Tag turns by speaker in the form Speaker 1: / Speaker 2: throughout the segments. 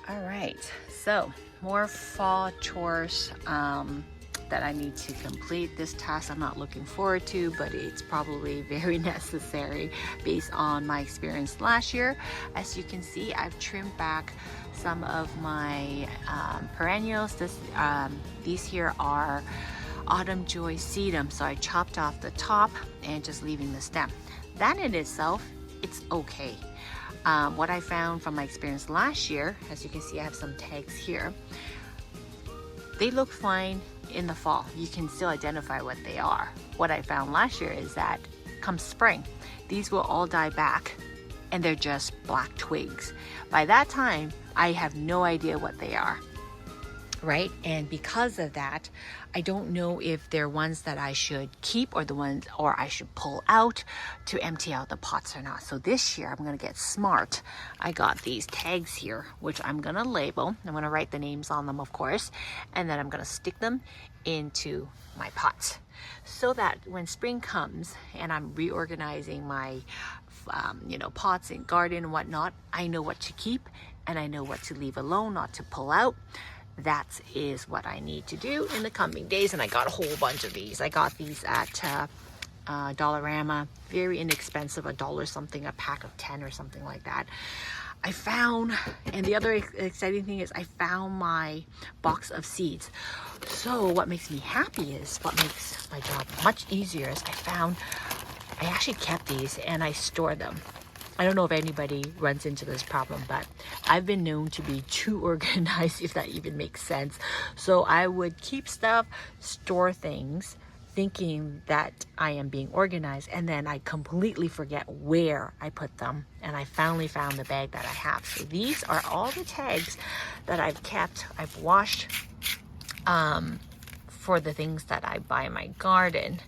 Speaker 1: All right, so more fall chores that I need to complete. This task I'm not looking forward to, but it's probably very necessary based on my experience last year. As you can see, I've trimmed back some of my perennials. These here are autumn joy sedum, so I chopped off the top and just leaving the stem. That in itself, it's okay. What I found from my experience last year, as you can see, I have some tags here. They look fine in the fall. You can still identify what they are. What I found last year is that come spring, these will all die back and they're just black twigs. By that time, I have no idea what they are, right? And because of that, I don't know if they're ones that I should keep or I should pull out to empty out the pots or not. So this year I'm gonna get smart. I got these tags here, which I'm gonna label. I'm gonna write the names on them, of course, and then I'm gonna stick them into my pots so that when spring comes and I'm reorganizing my pots and garden and whatnot, I know what to keep and I know what to leave alone, not to pull out. That is what I need to do in the coming days. And I got a whole bunch of these. I got these at Dollarama, very inexpensive, $1 something, a pack of 10 or something like that. I found, and the other exciting thing is I found my box of seeds. So what makes me happy is, what makes my job much easier is I actually kept these and I stored them. I don't know if anybody runs into this problem, but I've been known to be too organized, if that even makes sense. So I would keep stuff, store things, thinking that I am being organized, and then I completely forget where I put them. And I finally found the bag that I have. So these are all the tags that I've kept, I've washed for the things that I buy in my garden.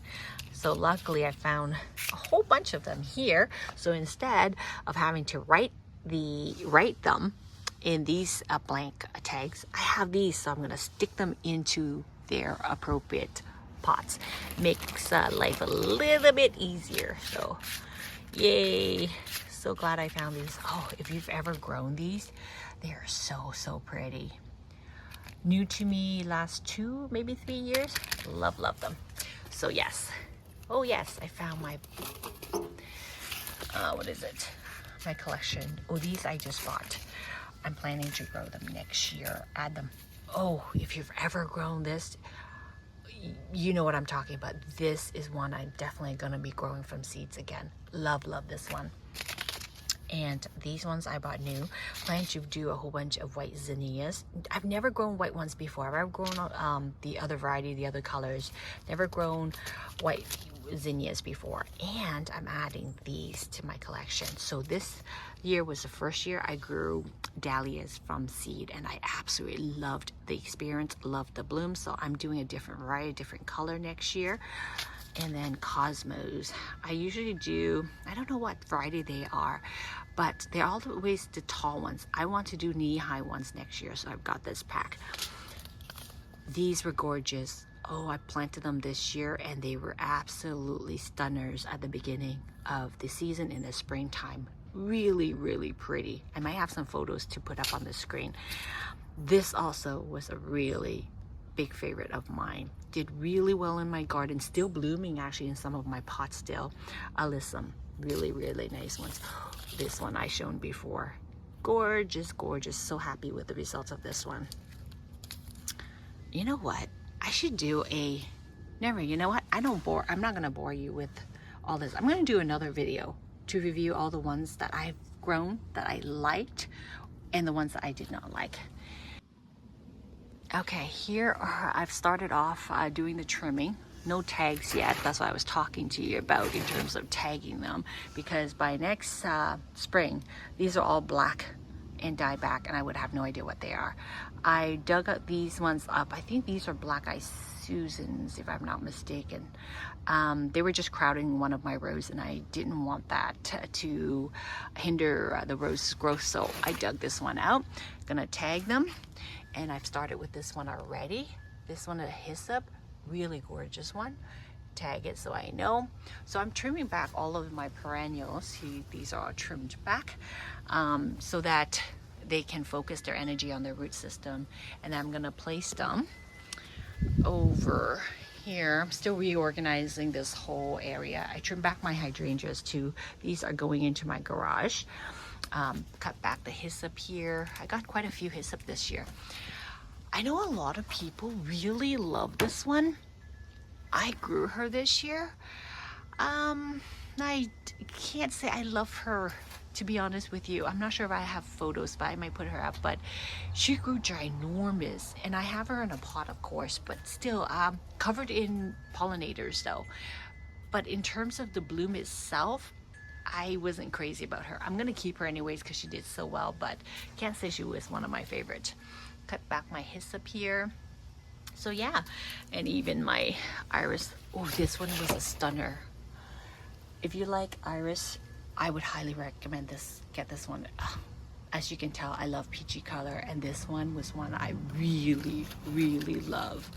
Speaker 1: So luckily I found a whole bunch of them here. So instead of having to write them in these blank tags, I have these. So I'm going to stick them into their appropriate pots. Makes life a little bit easier. So yay. So glad I found these. Oh, if you've ever grown these, they are so pretty. New to me last 2, maybe 3 years. Love them. So yes. Oh yes, I found my, what is it? My collection. Oh, these I just bought. I'm planning to grow them next year. Add them. Oh, if you've ever grown this, you know what I'm talking about. This is one I'm definitely going to be growing from seeds again. Love this one. And these ones I bought new. Plan to do a whole bunch of white zinnias. I've never grown white ones before. I've grown the other variety, the other colors. Never grown white zinnias before. And I'm adding these to my collection. So this year was the first year I grew dahlias from seed, and I absolutely loved the experience, loved the bloom. So I'm doing a different variety, different color next year. And then cosmos, I usually do, I don't know what variety they are, but they're always the tall ones. I want to do knee-high ones next year, so I've got this pack. These were gorgeous. Oh, I planted them this year and they were absolutely stunners at the beginning of the season in the springtime. Really pretty. I might have some photos to put up on the screen. This also was a really big favorite of mine. Did really well in my garden, still blooming actually in some of my pots still. Alyssum, really nice ones. This one I shown before. Gorgeous. So happy with the results of this one. You know what? I should do you know what? I'm not gonna bore you with all this. I'm gonna do another video to review all the ones that I've grown that I liked and the ones that I did not like. Okay, here I've started off doing the trimming. No tags yet. That's what I was talking to you about in terms of tagging them, because by next spring, these are all black and die back and I would have no idea what they are. I dug up these ones up. I think these are Black Eye Susans, if I'm not mistaken. They were just crowding one of my rows and I didn't want that to hinder the rose's growth, so I dug this one out. Gonna tag them, and I've started with this one already. This one, a hyssop, really gorgeous one. Tag it so I know. So I'm trimming back all of my perennials. These are all trimmed back so that they can focus their energy on their root system. And I'm gonna place them over here. I'm still reorganizing this whole area. I trimmed back my hydrangeas too. These are going into my garage. Cut back the hyssop here. I got quite a few hyssop this year. I know a lot of people really love this one. I grew her this year. I can't say I love her, to be honest with you. I'm not sure if I have photos, but I might put her up. But she grew ginormous, and I have her in a pot, of course, but still covered in pollinators though. But in terms of the bloom itself, I wasn't crazy about her. I'm gonna keep her anyways because she did so well, but can't say she was one of my favorites. Cut back my hyssop here. So yeah, and even my iris. Oh, this one was a stunner. If you like iris, I would highly recommend this. Get this one. As you can tell, I love peachy color, and this one was one I really, really love.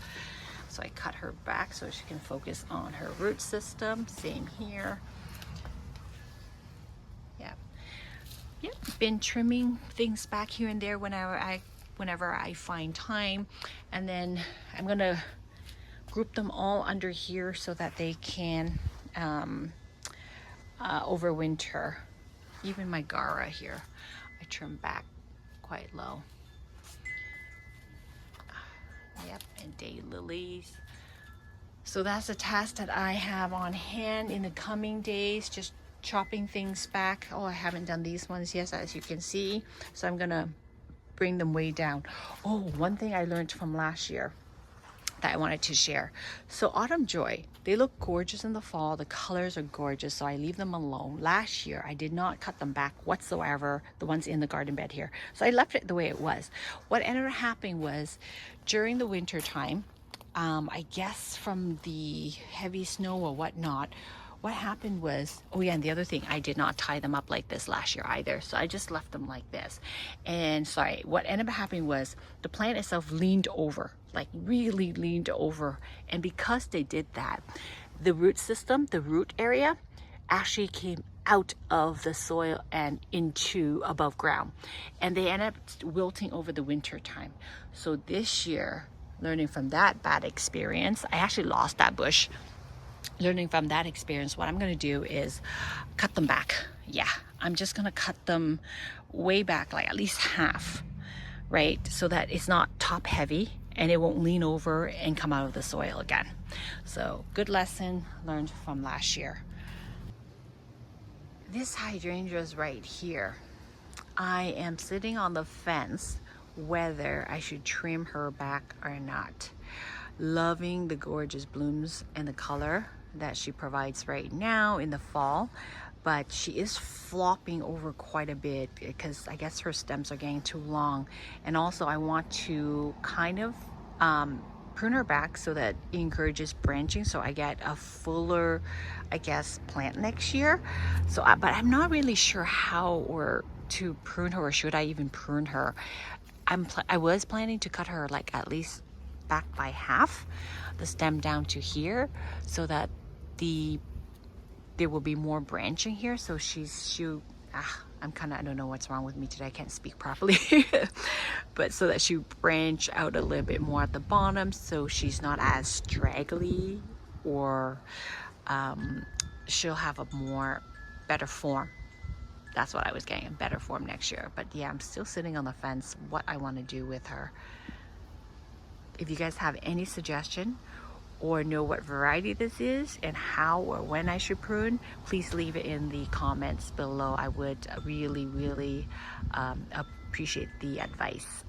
Speaker 1: So I cut her back so she can focus on her root system. Same here. Yeah. Yep. Been trimming things back here and there whenever I find time, and then I'm gonna group them all under here so that they can overwinter. Even my Gara here, I trim back quite low. Yep, and daylilies. So that's a task that I have on hand in the coming days, just chopping things back. Oh, I haven't done these ones yet, as you can see. So I'm gonna bring them way down. Oh, one thing I learned from last year that I wanted to share. So Autumn Joy, they look gorgeous in the fall. The colors are gorgeous, so I leave them alone. Last year, I did not cut them back whatsoever, the ones in the garden bed here. So I left it the way it was. What ended up happening was during the winter time, I guess from the heavy snow or whatnot, what happened was, oh yeah, and the other thing, I did not tie them up like this last year either. So I just left them like this. And sorry, what ended up happening was the plant itself leaned over, like really leaned over. And because they did that, the root system, the root area, actually came out of the soil and into above ground. And they ended up wilting over the winter time. So this year, learning from that bad experience, I actually lost that bush. Learning from that experience, what I'm going to do is cut them back. Yeah, I'm just going to cut them way back, like at least half, right? So that it's not top heavy and it won't lean over and come out of the soil again. So good lesson learned from last year. This hydrangea is right here. I am sitting on the fence whether I should trim her back or not. Loving the gorgeous blooms and the color that she provides right now in the fall, but she is flopping over quite a bit because I guess her stems are getting too long. And also I want to kind of prune her back so that it encourages branching, so I get a fuller, I guess, plant next year. So but I'm not really sure how or to prune her, or should I even prune her. I was planning to cut her like at least back by half, the stem down to here, so that there will be more branching here. So I don't know what's wrong with me today. I can't speak properly. But so that she branch out a little bit more at the bottom, so she's not as straggly, or she'll have a better form. That's what I was getting, a better form next year. But yeah, I'm still sitting on the fence what I want to do with her. If you guys have any suggestion or know what variety this is and how or when I should prune, please leave it in the comments below. I would really, really appreciate the advice.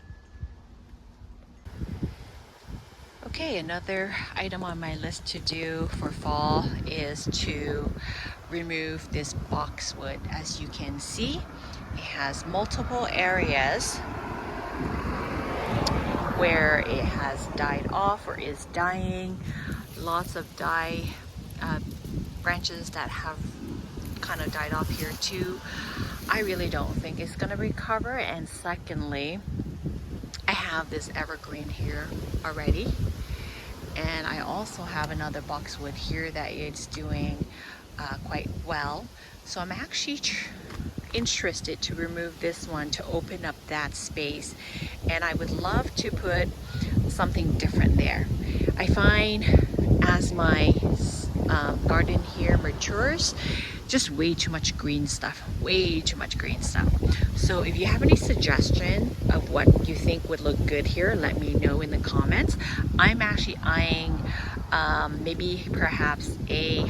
Speaker 1: Okay, another item on my list to do for fall is to remove this boxwood. As you can see, it has multiple areas where it has died off or is dying. Lots of branches that have kind of died off here too. I really don't think it's gonna recover. And secondly, I have this evergreen here already, and I also have another boxwood here that it's doing quite well. So I'm actually interested to remove this one to open up that space, and I would love to put something different there. I find as my garden here matures, just way too much green stuff, way too much green stuff. So if you have any suggestion of what you think would look good here, let me know in the comments. I'm actually eyeing maybe perhaps a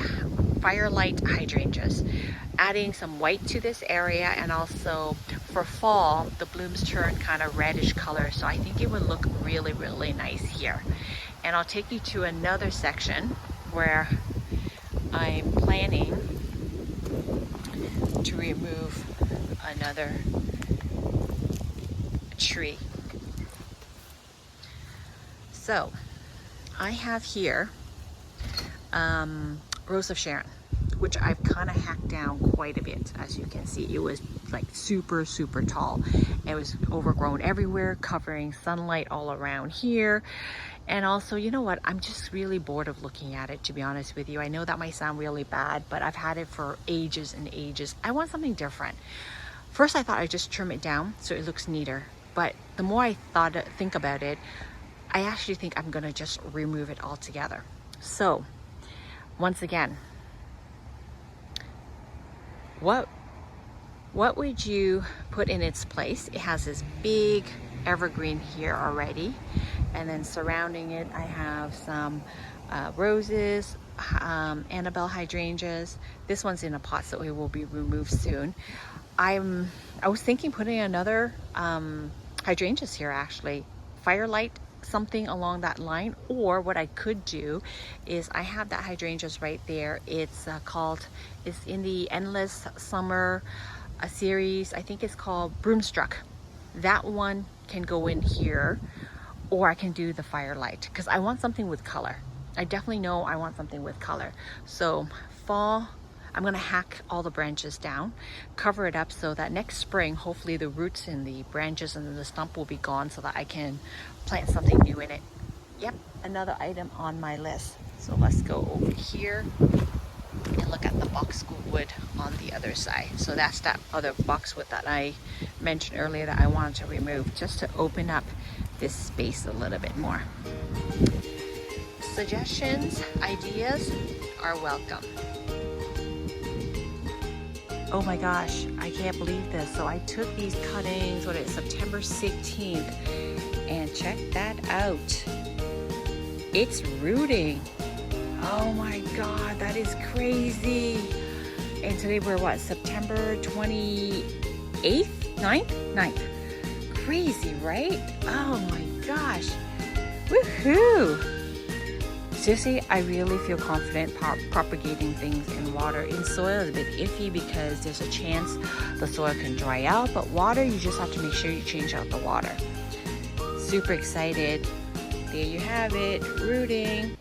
Speaker 1: firelight hydrangeas, adding some white to this area, and also for fall the blooms turn kind of reddish color, so I think it would look really, really nice here. And I'll take you to another section where I'm planning to remove another tree. So I have here Rose of Sharon, which I've kind of hacked down quite a bit. As you can see, it was like super, super tall. It was overgrown everywhere, covering sunlight all around here. And also, you know what, I'm just really bored of looking at it, to be honest with you. I know that might sound really bad, but I've had it for ages and ages. I want something different. First I thought I'd just trim it down so it looks neater, but the more I think about it, I actually think I'm gonna just remove it altogether. So once again, what would you put in its place? It has this big evergreen here already, and then surrounding it I have some roses, Annabelle hydrangeas. This one's in a pot, so it will be removed soon. I was thinking putting another hydrangeas here, actually, firelight, something along that line. Or what I could do is, I have that hydrangeas right there. It's it's in the Endless Summer series. I think it's called Broomstruck. That one can go in here, or I can do the firelight because I want something with color. I definitely know I want something with color. So fall, I'm gonna hack all the branches down, cover it up so that next spring, hopefully the roots and the branches and the stump will be gone, so that I can plant something new in it. Yep, another item on my list. So let's go over here and look at the boxwood on the other side. So that's that other boxwood that I mentioned earlier that I wanted to remove, just to open up this space a little bit more. Suggestions, ideas are welcome. Oh my gosh, I can't believe this. So I took these cuttings, what is it, September 16th, and check that out. It's rooting. Oh my God, that is crazy. And today we're what, September 28th? 9th? Crazy, right? Oh my gosh. Woohoo! Seriously, I really feel confident propagating things in water. In soil is a bit iffy because there's a chance the soil can dry out, but water, you just have to make sure you change out the water. Super excited. There you have it, rooting.